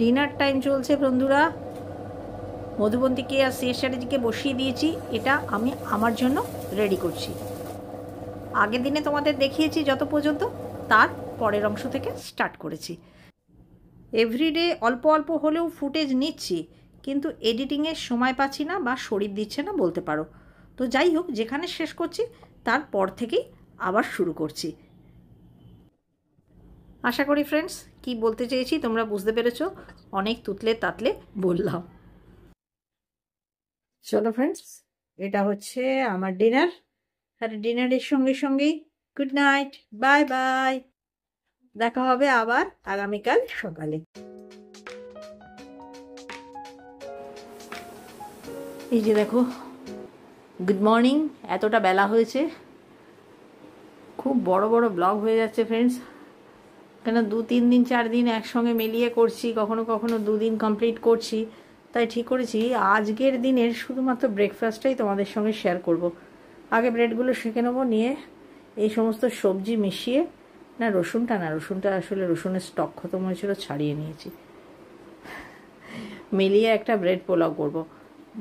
Dinner time চলছে বন্ধুরা। মধুবন্তীকে আর CS চ্যাটার্জিকে বসিয়ে দিয়েছি, এটা আমি আমার জন্য রেডি করছি। আগের দিনে তোমাদের দেখিয়েছি যত পর্যন্ত, তার পরের অংশ থেকে স্টার্ট করেছি। এভরিডে অল্প অল্প হলেও ফুটেজ নিচ্ছি, কিন্তু এডিটিংয়ের সময় পাচ্ছি না বা শরীর দিচ্ছে না বলতে পারো। তো যাই হোক, যেখানে শেষ করছি তারপর থেকেই আবার শুরু করছি। আশা করি ফ্রেন্ডস কি বলতে চেয়েছি তোমরা বুঝতে পেরেছ। অনেক তুতলে তাতলে বললাম। চলো ফ্রেন্ডস, এটা হচ্ছে আমার ডিনার, আর ডিনারের সঙ্গে সঙ্গেই গুড নাইট, বাই বাই। দেখা হবে আবার আগামীকাল সকালে। এই যে দেখো, গুড মর্নিং। এতটা বেলা হয়েছে, খুব বড় বড় ব্লগ হয়ে যাচ্ছে ফ্রেন্ডস, কেন 2-3 দিন 4 দিন একসঙ্গে মিলিয়ে করছি, কখনো কখনো 2 দিন কমপ্লিট করছি। তাই ঠিক করেছি আজকের দিনের শুধুমাত্র ব্রেকফাস্টটাই তোমাদের সঙ্গে শেয়ার করব। আগে ব্রেডগুলো সেঁকে নেবো, নিয়ে এই সমস্ত সবজি মিশিয়ে, না রসুনটা আসলে রসুনের স্টক খতম হয়েছিল, ছাড়িয়ে নিয়েছি, মিলিয়ে একটা ব্রেড পোলাও করব।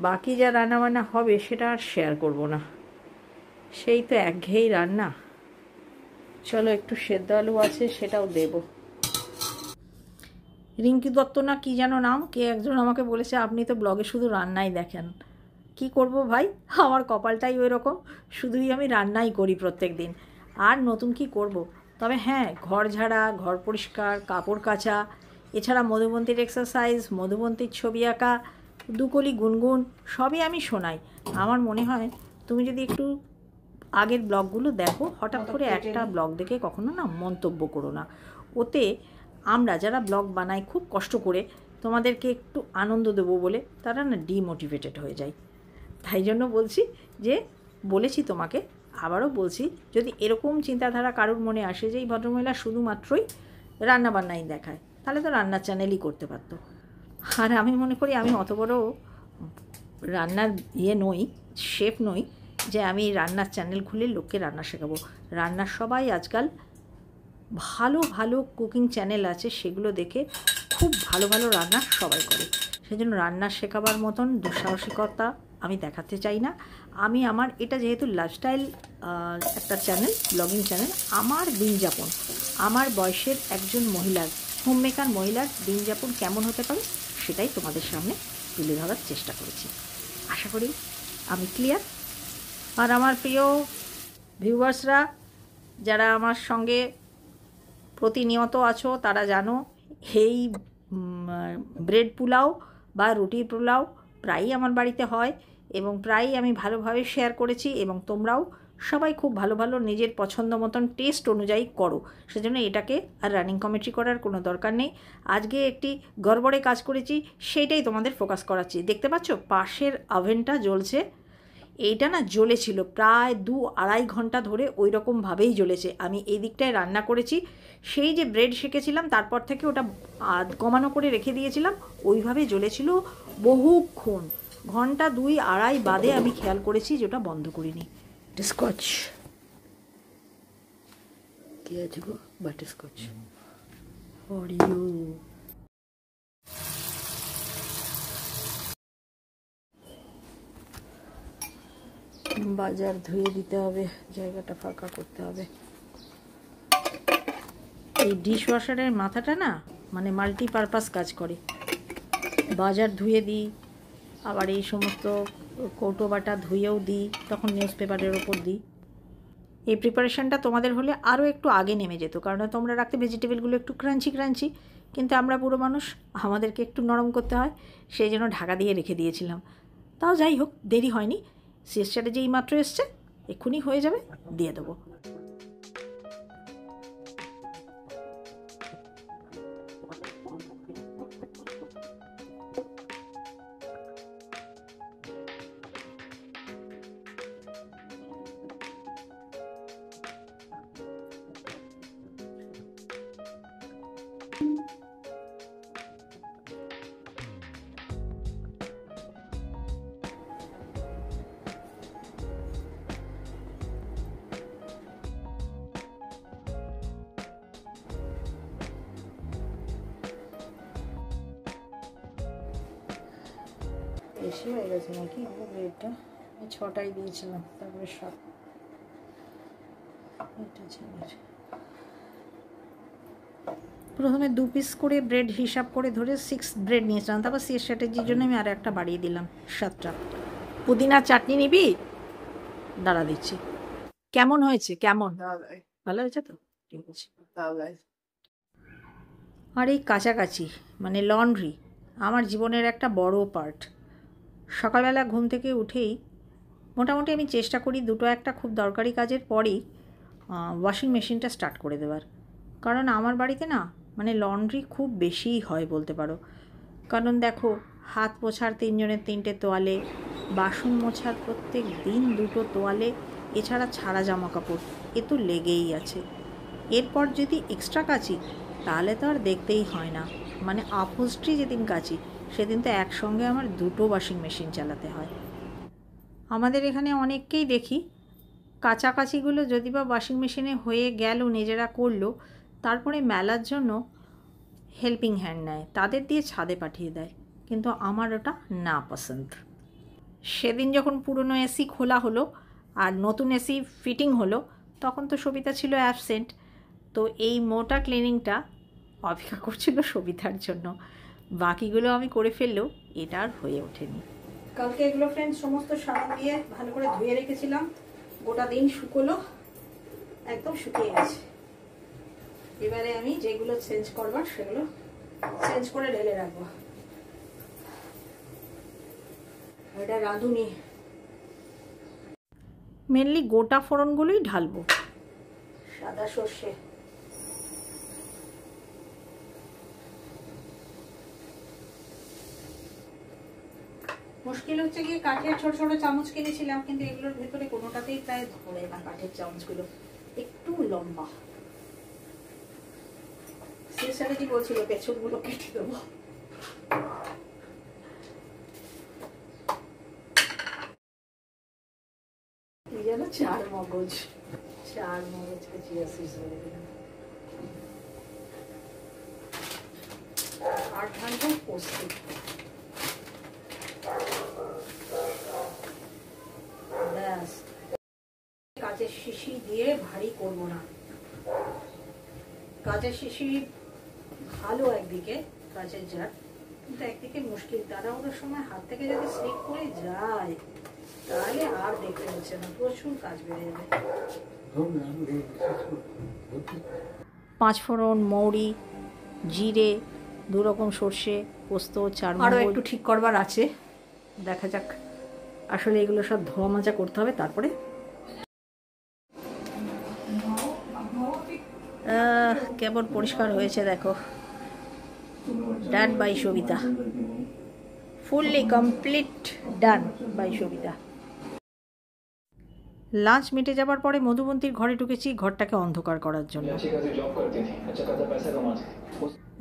বাকি যা রান্নাবান্না হবে সেটা আর শেয়ার করব না, সেই তো একঘেয়েই রান্না। চলো, একটু সেদ্ধ আলু আছে সেটাও দেব। রিঙ্কি দত্ত না কি যেন নাম, কে একজন আমাকে বলেছে আপনি তো ব্লগে শুধু রান্নাই দেখেন। কি করব ভাই, আমার কপালটাই ওই রকম, শুধুই আমি রান্নাই করি প্রত্যেক দিন, আর নতুন কি করব। তবে হ্যাঁ, ঘর ঝাড়া, ঘর পরিষ্কার, কাপড় কাচা, এছাড়া মধুবন্তীর এক্সারসাইজ, মধুবন্তীর ছবি আঁকা, দুকলি গুনগুন সবই আমি শোনাই। আমার মনে হয় তুমি যদি একটু আগের ব্লগগুলো দেখো, হঠাৎ করে একটা ব্লগ দেখে কখনো না মন্তব্য করো না। ওতে আমরা যারা ব্লগ বানাই খুব কষ্ট করে তোমাদেরকে একটু আনন্দ দেবো বলে তারা না ডিমোটিভেটেড হয়ে যায়। তাই জন্য বলছি যে, বলেছি তোমাকে, আবারও বলছি, যদি এরকম চিন্তাধারা কারোর মনে আসে যে এই ভদ্রমহিলা শুধুমাত্রই রান্নাবান্নাই দেখায়, তাহলে তো রান্নার চ্যানেলই করতে পারতো। আর আমি মনে করি আমি অত বড় রান্নার নই, শেফ নই যে আমি রান্নার চ্যানেল খুলে লোককে রান্না শেখাবো। রান্নার সবাই আজকাল ভালো ভালো কুকিং চ্যানেল আছে, সেগুলো দেখে খুব ভালো ভালো রান্না সবাই করে। সেজন্য রান্না শেখাবার মতন দুঃসাহসিকতা আমি দেখাতে চাই না। আমি আমার এটা যেহেতু লাইফস্টাইল একটা চ্যানেল, ব্লগিং চ্যানেল, আমার দিনযাপন, আমার বয়সের একজন মহিলার, হোমমেকার মহিলার দিনযাপন কেমন হতে পারে সেটাই তোমাদের সামনে তুলে ধরার চেষ্টা করেছি। আশা করি আমি ক্লিয়ার। আর আমার প্রিয় ভিউয়ার্সরা যারা আমার সঙ্গে প্রতিনিয়ত আছো, তারা জানো এই ব্রেড পোলাও বা রুটি পোলাও প্রায়ই আমার বাড়িতে হয় এবং প্রায়ই আমি ভালোভাবে শেয়ার করেছি, এবং তোমরাও সবাই খুব ভালো ভালো নিজের পছন্দ মতন টেস্ট অনুযায়ী করো। সেজন্য এটাকে আর রানিং কমেন্ট্রি করার কোনো দরকার নেই। আজকে একটি গড়বড়ে কাজ করেছি, সেইটাই তোমাদের ফোকাস করাচ্ছি। দেখতে পাচ্ছ পাশের ওভেনটা জ্বলছে, এইটা না জ্বলেছিল প্রায় 2-2.5 ঘন্টা ধরে, ওই রকমভাবেই জ্বলেছে। আমি এই দিকটায় রান্না করেছি, সেই যে ব্রেড সেঁকেছিলাম তারপর থেকে ওটা কমানো করে রেখে দিয়েছিলাম, ওইভাবে জ্বলেছিল বহুক্ষণ, 2-2.5 ঘন্টা বাদে আমি খেয়াল করেছি যে ওটা বন্ধ করিনি। স্কচ কি আছে গো, বাটারস্কচ ফর ইউ। বাজার ধুয়ে দিতে হবে, জায়গাটা ফাঁকা করতে হবে। এই ডিশওয়াশারের মাথাটা না মানে মাল্টিপারপাস কাজ করে। বাজার ধুয়ে দিই, আবার এই সমস্ত কৌটো বাটা ধুয়েও দিই, তখন নিউজ পেপারের ওপর দিই। এই প্রিপারেশানটা তোমাদের হলে আরও একটু আগে নেমে যেত, কারণ তোমরা রাখতে ভেজিটেবলগুলো একটু ক্রাঞ্চি ক্রাঞ্চি, কিন্তু আমরা পুরো মানুষ, আমাদেরকে একটু নরম করতে হয়, সেই জন্য ঢাকা দিয়ে রেখে দিয়েছিলাম। তাও যাই হোক, দেরি হয়নি, সিএস চ্যাটার্জি এই মাত্র এসছে, এক্ষুনি হয়ে যাবে, দিয়ে দেবো। বেশি হয়ে গেছে নাকি ব্রেডটা? আমি 6টাই দিয়েছিলাম, তারপরে 7। এটা প্রথমে 2 পিস করে ব্রেড হিসাব করে ধরে 6 ব্রেড নিয়েছিলাম, তারপর সিএস স্ট্র্যাটেজির জন্য আমি আর একটা বাড়িয়ে দিলাম 7টা। পুদিনার চাটনি নিবি? দাঁড়া দিচ্ছি। কেমন হয়েছে? কেমন? ভালো হয়েছে তো? ঠিক আছে। আর এই কাছাকাছি মানে লন্ড্রি আমার জীবনের একটা বড় পার্ট। সকালবেলা ঘুম থেকে উঠেই মোটামুটি আমি চেষ্টা করি দুটো একটা খুব দরকারি কাজের পরেই ওয়াশিং মেশিনটা স্টার্ট করে দেওয়ার। কারণ আমার বাড়িতে না মানে লন্ড্রি খুব বেশিই হয় বলতে পারো। কারণ দেখো, হাত মোছার 3 জনের 3টে তোয়ালে, বাসন মোছার প্রত্যেক দিন 2টো তোয়ালে, এছাড়া ছাড়া জামা কাপড় এ তো লেগেই আছে। এরপর যদি এক্সট্রা কাচি তাহলে তো আর দেখতেই হয় না। মানে আপহোস্ট্রি যেদিন কাচি সেদিন তো একসঙ্গে আমার 2টো ওয়াশিং মেশিন চালাতে হয়। আমাদের এখানে অনেককেই দেখি কাচাকাচিগুলো যদি বা ওয়াশিং মেশিনে হয়ে গেল, নিজেরা করলো, তারপরে মেলার জন্য হেল্পিং হ্যান্ড নেয়, তাদের দিয়ে ছাদে পাঠিয়ে দেয়। কিন্তু আমার ওটা না পছন্দ। সেদিন যখন পুরনো এসি খোলা হলো আর নতুন এসি ফিটিং হলো, তখন তো সবিতা ছিল অ্যাবসেন্ট। তো এই মোটা ক্লিনিংটা অপেক্ষা করছিল সবিতার জন্য। বাকিগুলো আমি করে ফেললেও এটা আর হয়ে ওঠেনি। কালকে এগুলো ফ্রেন্ডস সমস্ত সাবান দিয়ে ভালো করে ধুয়ে রেখেছিলাম, গোটা দিন শুকোলো, একদম শুকিয়ে গেছে। এবারে আমি যেগুলো চেঞ্জ করবার সেগুলো চেঞ্জ করে ঢেলে রাখবো। এটা রাঁধুনি, মেনলি গোটা ফোড়নগুলোই ঢালবো। সাদা সর্ষে, মুশকিল হচ্ছে গিয়ে কাঠের ছোট ছোট চামচ কিনেছিলাম, কিন্তু এগুলোর ভেতরে কোনোটাতেই প্রায় ধরে না। কাঠের চামচগুলো একটু লম্বা। সে সাথে কি বলছিল পেছনগুলো কেটে দেবো। এই যেন 4 মগজকে চিয়া সিডস বলে দিলাম। আর ঢালবো পোস্ত। ব্যাস, কাঁচের শিশি দিয়ে ভারী করবো না। কাঁচের শিশি ভালো একদিকে, কাঁচের জার, কিন্তু একদিকে মুশকিল। তাড়াহুড়োর সময় হাত থেকে যদি স্লিপ করে যায় তাহলে আর দেখতে হচ্ছে না, প্রচুর কাজ বেড়ে যাবে। 5 ফোড়ন, মৌরি, জিরে, 2 রকম সর্ষে, পোস্ত, 4 আরও একটু ঠিক করবার আছে, দেখা যাক। আসলে এগুলো সব ধোয়া মাজা করতে হবে তারপরে। কেমন পরিষ্কার হয়েছে দেখো। Done by Sabita, fully complete done by Sabita. Lunch মিটে যাবার পরে মধুবন্তীর ঘরে ঢুকেছি ঘরটাকে অন্ধকার করার জন্য।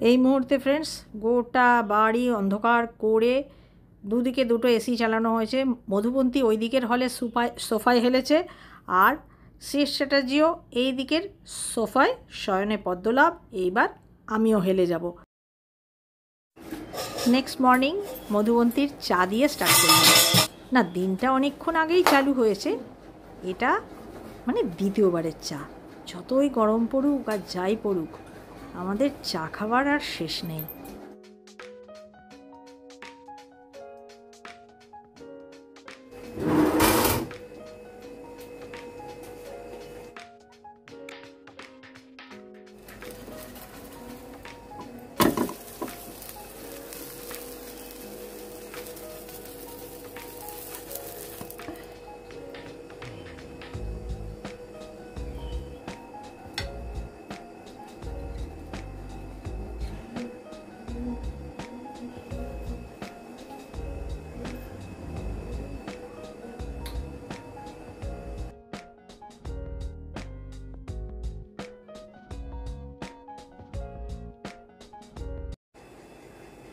এই মুহূর্তে ফ্রেন্ডস গোটা বাড়ি অন্ধকার করে দুদিকে 2টো এসি চালানো হয়েছে। মধুবন্তী ওই দিকের হলে সোফায় হেলেছে, আর সিএস চ্যাটার্জিও এই দিকের সোফায় শয়নে পদ্মলাভ। এইবার আমিও হেলে যাব। নেক্সট মর্নিং মধুবন্তীর চা দিয়ে স্টার্ট করলাম। না, দিনটা অনেকক্ষণ আগেই চালু হয়েছে। এটা মানে দ্বিতীয়বারের চা। যতই গরম পড়ুক আর যাই পড়ুক, আমাদের চা খাবার আর শেষ নেই।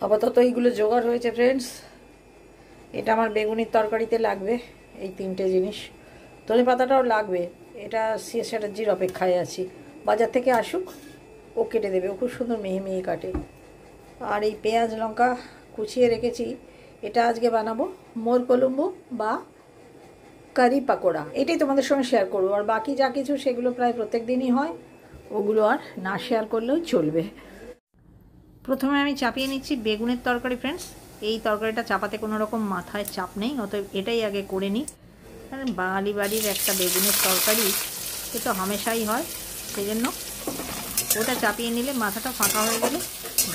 আপাতত এইগুলো জোগাড় হয়েছে ফ্রেন্ডস। এটা আমার বেগুনির তরকারিতে লাগবে, এই 3টে জিনিস। ধনে পাতাটাও লাগবে, এটা সিএস চ্যাটার্জির অপেক্ষায় আছি। বাজার থেকে আসুক, ও কেটে দেবে, ও খুব সুন্দর মেহে মেহে কাটে। আর এই পেঁয়াজ লঙ্কা কুচিয়ে রেখেছি, এটা আজকে বানাবো মোর কলম্বু বা কারি পাকোড়া। এটাই তোমাদের সঙ্গে শেয়ার করবো। আর বাকি যা কিছু সেগুলো প্রায় প্রত্যেক দিনই হয়, ওগুলো আর না শেয়ার করলেও চলবে। প্রথমে আমি চাপিয়ে নিচ্ছি বেগুনের তরকারি। ফ্রেন্ডস, এই তরকারিটা চাপাতে কোনো রকম মাথায় চাপ নেই, অতএব এটাই আগে করে নিই। কারণ বাঙালি বাড়ির একটা বেগুনের তরকারি এ তো হামেশাই হয়, সেই জন্য ওটা চাপিয়ে নিলে মাথাটা ফাঁকা হয়ে গেলে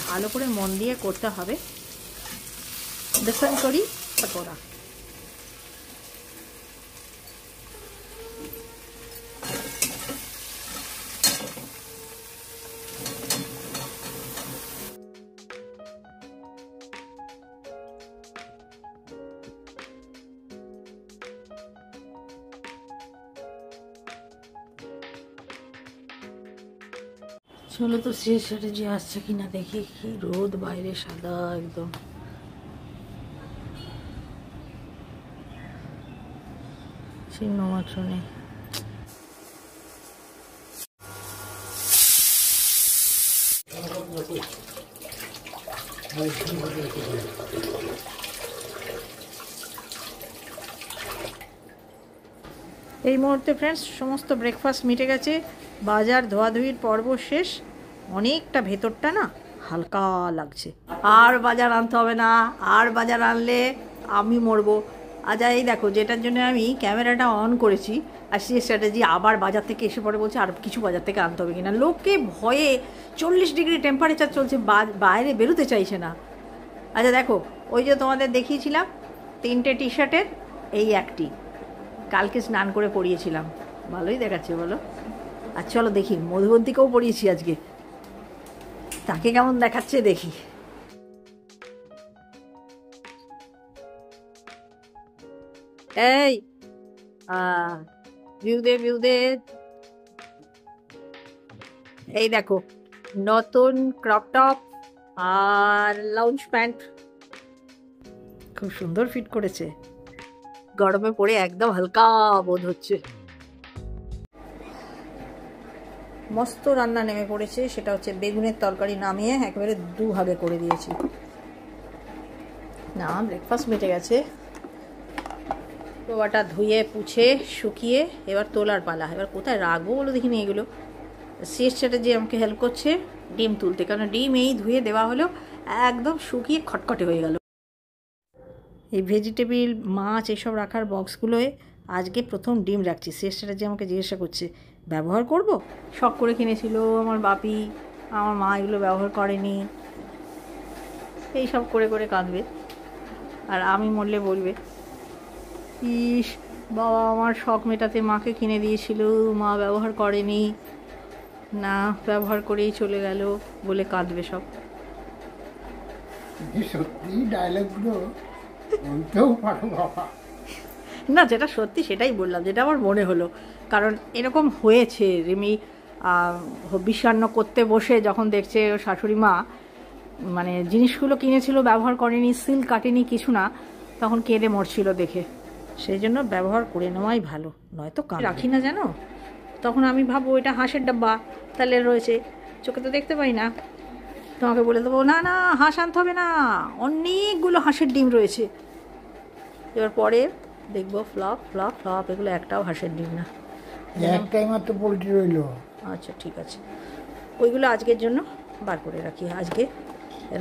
ভালো করে মন দিয়ে করতে হবে। বেসন করি পাকোড়া। চলো তো শেষ সাথে যে আসছে কিনা দেখি। কি রোদ বাইরে, সাদা একদম। চিহ্ন মাত্র নেই। এই মুহূর্তে ফ্রেন্ডস সমস্ত ব্রেকফাস্ট মিটে গেছে, বাজার ধোয়াধুয়ির পর্ব শেষ। অনেকটা ভেতরটা না হালকা লাগছে। আর বাজার আনতে হবে না, আর বাজার আনলে আমি মরবো। আচ্ছা এই দেখো, যেটার জন্য আমি ক্যামেরাটা অন করেছি আর সেই স্ট্র্যাটেজি আবার বাজার থেকে এসে পরে বলছে আর কিছু বাজার থেকে আনতে হবে কিনা। লোকে ভয়ে 40 ডিগ্রি টেম্পারেচার চলছে, বাইরে বেরোতে চাইছে না। আচ্ছা দেখো, ওই যে তোমাদের দেখিয়েছিলাম 3টে টি শার্টের এই একটি কালকে স্নান করে পরিয়েছিলাম, ভালোই দেখাচ্ছে বলো। আর চলো দেখি মধুবন্তীকেও পরিয়েছি আজকে, তাকে কেমন দেখাচ্ছে দেখি। এই ভিউ দে। এই দেখো নতুন ক্রপ টপ আর লাউঞ্জ প্যান্ট, খুব সুন্দর ফিট করেছে। গরমে পড়ে একদম হালকা বোধ হচ্ছে। মস্ত রান্না নেমে পড়েছে, সেটা হচ্ছে বেগুনের তরকারি নামিয়ে একেবারে 2 ভাগে করে দিয়েছি। না ব্রেকফাস্ট মিটে গেছে। পোয়াটা ধুয়ে পুছে শুকিয়ে এবার তোলার পালা। এবার কোথায় রাখবো বলো দেখিনি এগুলো। শেষ সেটা যে আমাকে হেল্প করছে ডিম তুলতে, কারণ ডিম এই ধুয়ে দেওয়া হলো একদম শুকিয়ে খটখটে হয়ে গেল। এই ভেজিটেবিল মাছ এসব রাখার বক্সগুলোয় আজকে প্রথম ডিম রাখছি। শেষটা যে আমাকে জিজ্ঞাসা করছে ব্যবহার করব, শখ করে কিনেছিল আমার বাপি, আমার মা এগুলো ব্যবহার করেনি, এই সব করে করে কাঁদবে। আর আমি মরলে বলবে ইস বাবা আমার শখ মেটাতে মাকে কিনে দিয়েছিল, মা ব্যবহার করেনি, না ব্যবহার করেই চলে গেল বলে কাঁদবে সব। সত্যি ডায়লগগুলো বলতেও পারো বাবা। না যেটা সত্যি সেটাই বললাম, যেটা আমার মনে হলো। কারণ এরকম হয়েছে, রিমি বিষান্ন করতে বসে যখন দেখছে শাশুড়ি মা মানে জিনিসগুলো কিনেছিল ব্যবহার করেনি, সিল কাটেনি কিছু না, তখন কেঁদে মরছিল দেখে। সেই জন্য ব্যবহার করে নেওয়াই ভালো, নয়তো রাখি না জানো। তখন আমি ভাবো এটা হাঁসের ডাব্বা, তাহলে রয়েছে, চোখে তো দেখতে পাই না, তোমাকে বলে দেবো না না হাঁস আনতে হবে না, অনেকগুলো হাঁসের ডিম রয়েছে। এবার পরে দেখবো ফ্লপ ফ্লপ ফ্লপ, এগুলো একটাও হাঁসের ডিম না, একটাই মাত্র পোলট্রি রইল। আচ্ছা ঠিক আছে, ওইগুলো আজকের জন্য বার করে রাখি, আজকে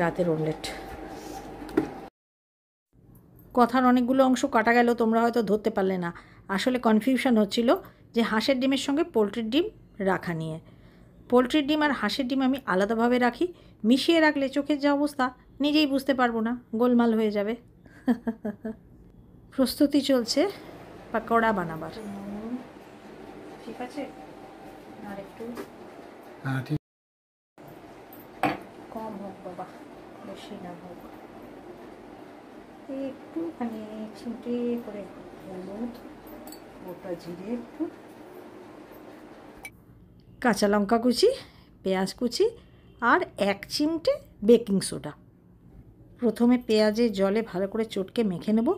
রাতের অমলেট। কথার অনেকগুলো অংশ কাটা গেল, তোমরা হয়তো ধরতে পারলে না। আসলে কনফিউশন হচ্ছিল যে হাঁসের ডিমের সঙ্গে পোলট্রির ডিম রাখা নিয়ে। পোলট্রির ডিম আর হাঁসের ডিম আমি আলাদাভাবে রাখি, মিশিয়ে রাখলে চোখের যা অবস্থা নিজেই বুঝতে পারবো না, গোলমাল হয়ে যাবে। প্রস্তুতি চলছে পাকোড়া বানাবার। ঠিক আছে, আর একটু কম হোক বাবা, বেশি না হোক, একটুখানি চিমটে করে হলুদ, গোটা জিরে, একটু কাঁচা লঙ্কা কুচি, পেঁয়াজ কুচি আর 1 চিমটে বেকিং সোডা। প্রথমে পেঁয়াজের জলে ভালো করে চটকে মেখে নেব,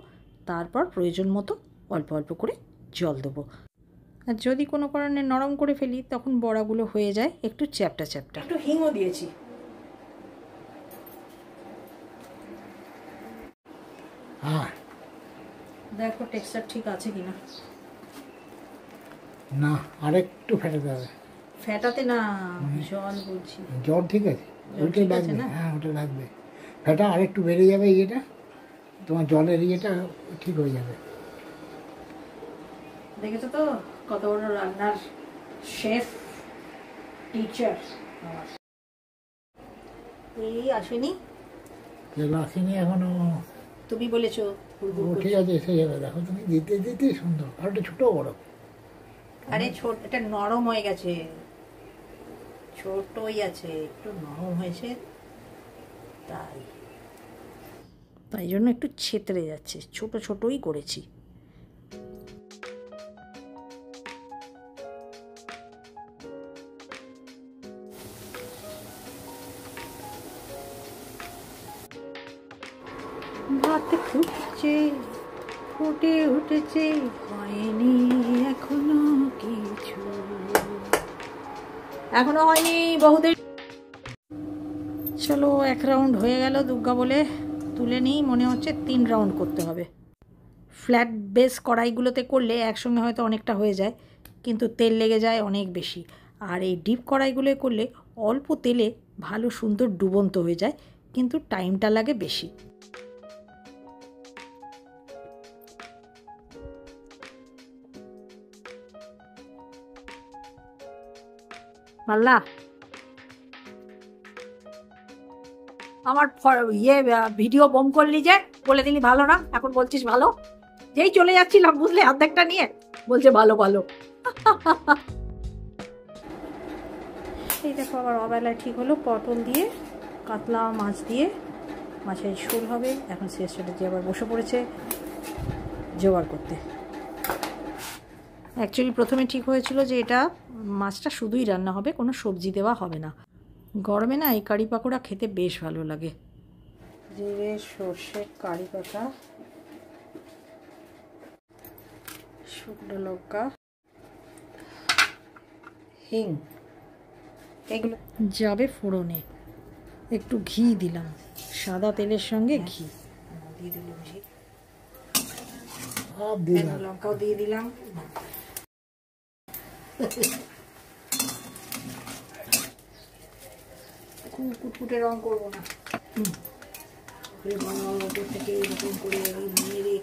তারপর প্রয়োজন মতো অল্প অল্প করে জল দেবো। আর যদি কোনো কারণে নরম করে ফেলি তখন বড়াগুলো হয়ে যায় একটু চ্যাপটা চ্যাপটা। একটু হিংও দিয়েছি। দেখো টেক্সচার ঠিক আছে কিনা। না, আরেকটু ফেটাতে হবে। ফেটাতে না, জল বলছি। জ্বর ঠিক আছে, জল ওইটাই ঠিক আছে লাগবে। না? হ্যাঁ, ওটা লাগবে। ফেটা আরেকটু বেড়ে যাবে ইয়েটা, তোমার জলের ইয়েটা ঠিক হয়ে যাবে। দেখেছো তো কত বড় রান্নার শেফ টিচার আমার। এই আসেনি, তেল আসেনি এখনো। তুমি বলেছো ও ঠিক আছে, এসে যাবে। দেখো তুমি দিতে দিতে সুন্দর। আর একটা ছোট বড়। আরে ছোট, এটা নরম হয়ে গেছে, ছোটই আছে, একটু নরম হয়েছে, তাই তাই জন্য একটু ছেতরে যাচ্ছে। ছোট ছোটই করেছি। ভাত ফুটছে, ফুটে উঠেছে, হয়নি এখনো কিছু, এখনো হয়নি বহুদের। চলো 1 রাউন্ড হয়ে গেল দুর্গা বলে তুলে নিই। মনে হচ্ছে 3 রাউন্ড করতে হবে। ফ্ল্যাট বেস কড়াইগুলোতে করলে একসঙ্গে হয়তো অনেকটা হয়ে যায়, কিন্তু তেল লেগে যায় অনেক বেশি। আর এই ডিপ কড়াইগুলোয় করলে অল্প তেলে ভালো সুন্দর ডুবন্ত হয়ে যায়, কিন্তু টাইমটা লাগে বেশি। মাল্লা, আমার ভিডিও বোম করলি যে, বলে দিলি ভালো না, এখন বলছিস ভালো। যেই চলে যাচ্ছিলাম বুঝলে অর্ধেকটা নিয়ে বলছে ভালো ভালো। এই দেখো আবার অবেলায় ঠিক হলো, পটল দিয়ে কাতলা মাছ দিয়ে মাছের ঝোল হবে। এখন শেষ স্ট্র্যাটেজি আবার বসে পড়েছে জোগাড় করতে। অ্যাকচুয়ালি প্রথমে ঠিক হয়েছিল যে এটা মাছটা শুধুই রান্না হবে, কোনো সবজি দেওয়া হবে না। গরমে না এই কারি পাকোড়া খেতে বেশ ভালো লাগে। জিরে সর্ষে কারি পাতা, শুকনো লঙ্কা, হিং, এগুলো যাবে ফোড়নে। একটু ঘি দিলাম, সাদা তেলের সঙ্গে ঘি দিয়ে দিলাম, ঘি লঙ্কাও দিয়ে দিলাম। কুটকুটে রং করবো না, ওপর থেকে এরকম করে মেরে।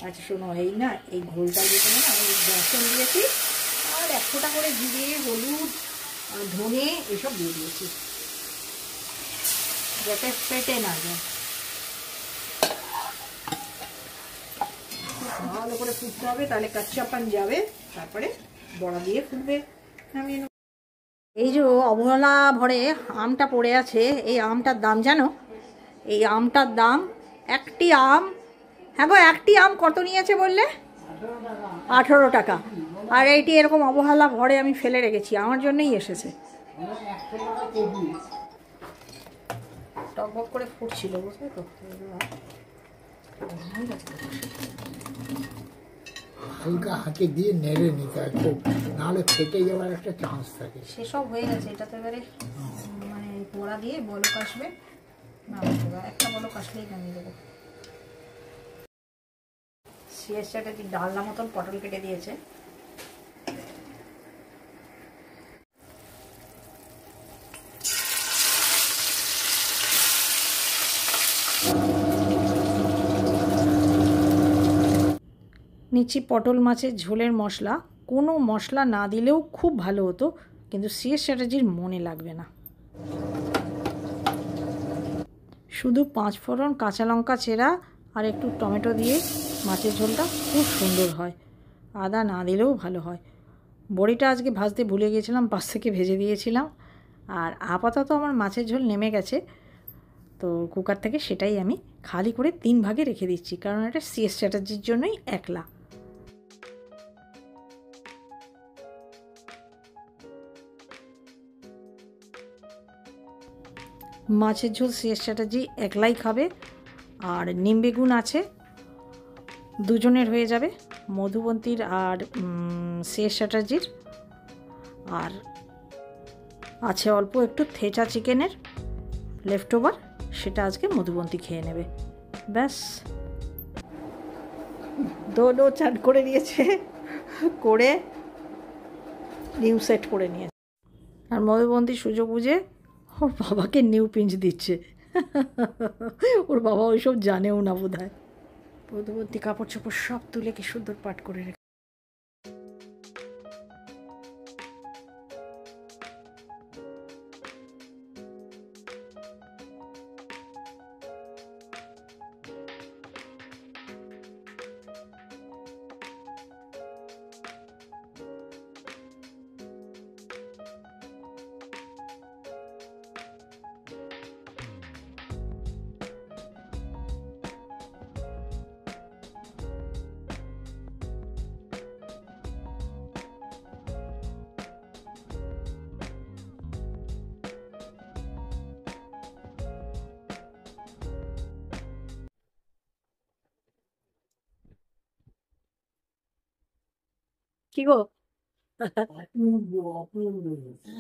আচ্ছা শোনো, এই না এই ঘোলটা দিতে না আমি বেসন দিয়েছি, আর 1 ফোঁটা করে জিরে, হলুদ, ধনে এসব দিয়ে দিয়েছি, যাতে ফেটে না যায়। ভালো করে ফুটতে হবে, তাহলে কাচ্চাপান যাবে, তারপরে বড়া দিয়ে ফুটবে। আমি এই যে অবহেলা ভরে আমটা পড়ে আছে, এই আমটার দাম জানো? এই আমটার দাম, একটি আম, হ্যাঁ গো, একটি আম কত নিয়েছে বললে? 18 টাকা। আর এইটি এরকম অবহেলা ভরে আমি ফেলে রেখেছি, আমার জন্যই এসেছে। টকবক করে ফুটছিল, বুঝলে তো। হালকা হাতে দিয়ে নেড়ে নিতে হয়, খুব নাহলে ফেটে যাওয়ার একটা চান্স থাকে। সেসব হয়ে গেছে, এটা তো এবারে মানে পোড়া দিয়ে বলক আসবে না, একটা বলক আসলেই নামিয়ে দেবো। শেষ স্ট্র্যাটেজি ডালনা মতন পটল কেটে দিয়েছে। নিচ্ছি পটল মাছের ঝোলের মশলা। কোনো মশলা না দিলেও খুব ভালো হতো, কিন্তু সিএস চ্যাটার্জির মনে লাগবে না। শুধু 5 ফোড়ন, কাঁচা লঙ্কা চেরা আর একটু টমেটো দিয়ে মাছের ঝোলটা খুব সুন্দর হয়। আদা না দিলেও ভালো হয়। বড়িটা আজকে ভাজতে ভুলে গিয়েছিলাম, পাশ থেকে ভেজে দিয়েছিলাম। আর আপাতত আমার মাছের ঝোল নেমে গেছে, তো কুকার থেকে সেটাই আমি খালি করে 3 ভাগে রেখে দিচ্ছি, কারণ এটা সিএস চ্যাটার্জির জন্যই একলা। মাছের ঝোল সিএস চ্যাটার্জি একলাই খাবে, আর নিম বেগুন আছে, দুজনের হয়ে যাবে, মধুবন্তীর আর সিএস চ্যাটার্জির। আর আছে অল্প একটু থেচা চিকেনের, লেফট ওভার, সেটা আজকে মধুবন্তী খেয়ে নেবে। ব্যাস, দোনো চান করে নিয়েছে, করে নিউ সেট করে নিয়েছে। আর মধুবন্তী সুযোগ বুঝে ওর বাবাকে নিউ পিঞ্চ দিচ্ছে। ওর বাবা ওইসব জানেও না বোধ হয়। মধুবন্তী কাপড় চোপড় সব তুলে কি সুন্দর পাট করে রেখে। কি গো?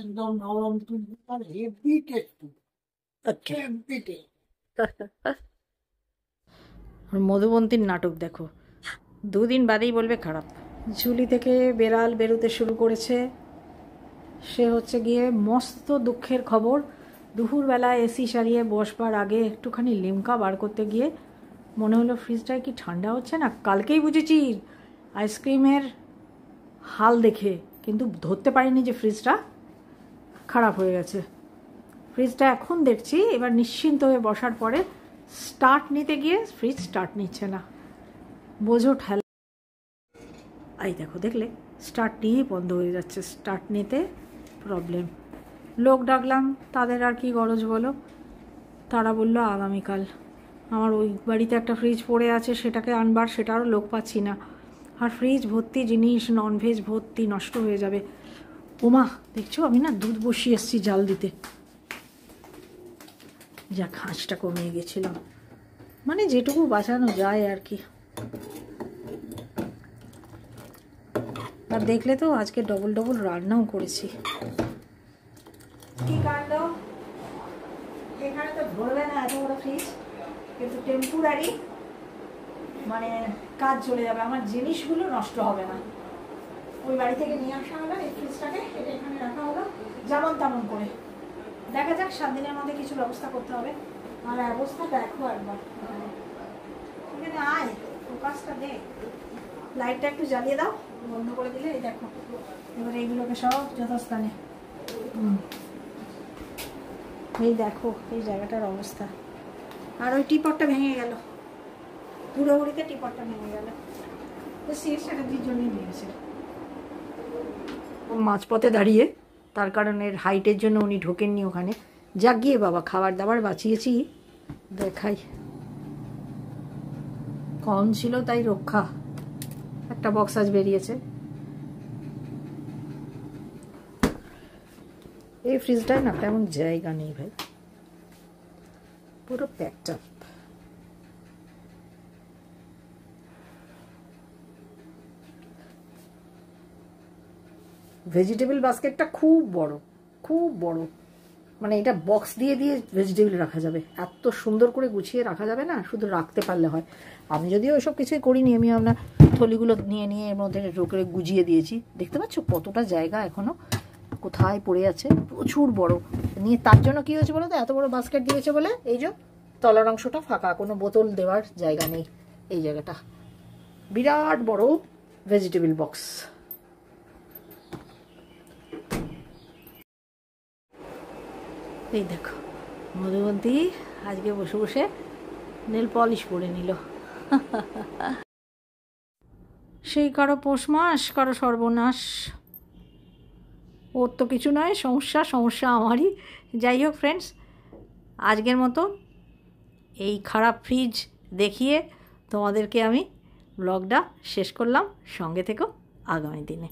একদম নরম তুলতে পারে, হেভি টেস্টি, হেভি টেস্টি। আর মধুবন্তীর নাটক দেখো, দুদিন বাদেই বলবে খারাপ। ঝুলি থেকে বেড়াল বেরোতে শুরু করেছে। সে হচ্ছে গিয়ে মস্ত দুঃখের খবর, দুপুরবেলা এসি সারিয়ে বসবার আগে একটুখানি লিমকা বার করতে গিয়ে মনে হলো ফ্রিজটায় কি ঠান্ডা হচ্ছে না। কালকেই বুঝেছি আইসক্রিমের হাল দেখে, কিন্তু ধরতে পারিনি যে ফ্রিজটা খারাপ হয়ে গেছে। ফ্রিজটা এখন দেখছি, এবার নিশ্চিন্ত হয়ে বসার পরে স্টার্ট নিতে গিয়ে ফ্রিজ স্টার্ট নিচ্ছে না। বোঝো ঠেলা। এই দেখো, দেখলে স্টার্ট নিয়েই বন্ধ হয়ে যাচ্ছে, স্টার্ট নিতে প্রবলেম। লোক ডাকলাম, তাদের আর কি গরজ বলো। তারা বললো আগামীকাল। আমার ওই বাড়িতে একটা ফ্রিজ পড়ে আছে, সেটাকে আনবার, সেটারও লোক পাচ্ছি না। আর ফ্রিজ ভর্তি জিনিস, ননভেজ ভর্তি, নষ্ট হয়ে যাবে। ওমা, দেখছো আমি না দুধ বসিয়ে এসেছি জাল দিতে। যা খাঁচটা কমিয়ে গেছিলাম, মানে যেটুকু বাঁচানো যায় আর কি। আর দেখলে তো আজকে ডবল ডবল রান্নাও করেছি। কি কাণ্ড, এখানে তো ধরবে না এত বড় ফ্রিজ, কিন্তু টেম্পোরারি মানে কাজ চলে যাবে, আমার জিনিসগুলো নষ্ট হবে না। ওই বাড়ি থেকে নিয়ে আসা হলো এই ফ্রিজটাকে, এটা এখানে রাখা হলো যেমন তেমন করে। দেখা যাক, 7 দিনের মধ্যে কিছু ব্যবস্থা করতে হবে। আর অবস্থা দেখো একবার, এখানে আয়, ফোকাসটা দে, লাইটটা একটু জ্বালিয়ে দাও, বন্ধ করে দিলে এই দেখো। এবার এইগুলোকে সব যথাস্থানে, এই দেখো এই জায়গাটার অবস্থা। আর ওই টিপটটা ভেঙে গেল, পুরোপুরিতে টিপটটা ভেঙে গেল। তো সিট সেটার জন্যই দিয়েছে। মাঝপথে দাঁড়িয়ে, তার কারণ এর হাইটের জন্য উনি ঢোকেননি ওখানে। যাক গিয়ে বাবা, খাবার দাবার বাঁচিয়েছি। দেখাই, কম ছিল তাই রক্ষা। একটা বক্স আজ বেরিয়েছে। এই ফ্রিজটায় না তেমন জায়গা নেই ভাই, পুরো প্যাকড আপ। ভেজিটেবল বাস্কেটটা খুব বড়, খুব বড়, মানে এটা বক্স দিয়ে দিয়ে ভেজিটেবল রাখা যাবে, এত সুন্দর করে গুছিয়ে রাখা যাবে না, শুধু রাখতে পারলে হয়। আমি যদিও ওইসব কিছুই করিনি, আমি আপনার থলিগুলো নিয়ে নিয়ে এর মধ্যে করে গুজিয়ে দিয়েছি। দেখতে পাচ্ছ কতটা জায়গা এখনো কোথায় পড়ে আছে, প্রচুর বড় নিয়ে। তার জন্য কি হয়েছে বলো তো, এত বড় বাস্কেট দিয়েছে বলে এই যে তলার অংশটা ফাঁকা, কোনো বোতল দেওয়ার জায়গা নেই। এই জায়গাটা বিরাট বড় ভেজিটেবল বক্স। এই দেখো মধুবন্তী আজকে বসে বসে নেল পলিশ পরে নিল। সেই কারো পৌষ মাস, কারো সর্বনাশ। ওর তো কিছু নয়, সমস্যা সমস্যা আমারই। যাই হোক ফ্রেন্ডস, আজকের মতো এই খারাপ ফ্রিজ দেখিয়ে তোমাদেরকে আমি ব্লগটা শেষ করলাম। সঙ্গে থেকো আগামী দিনে।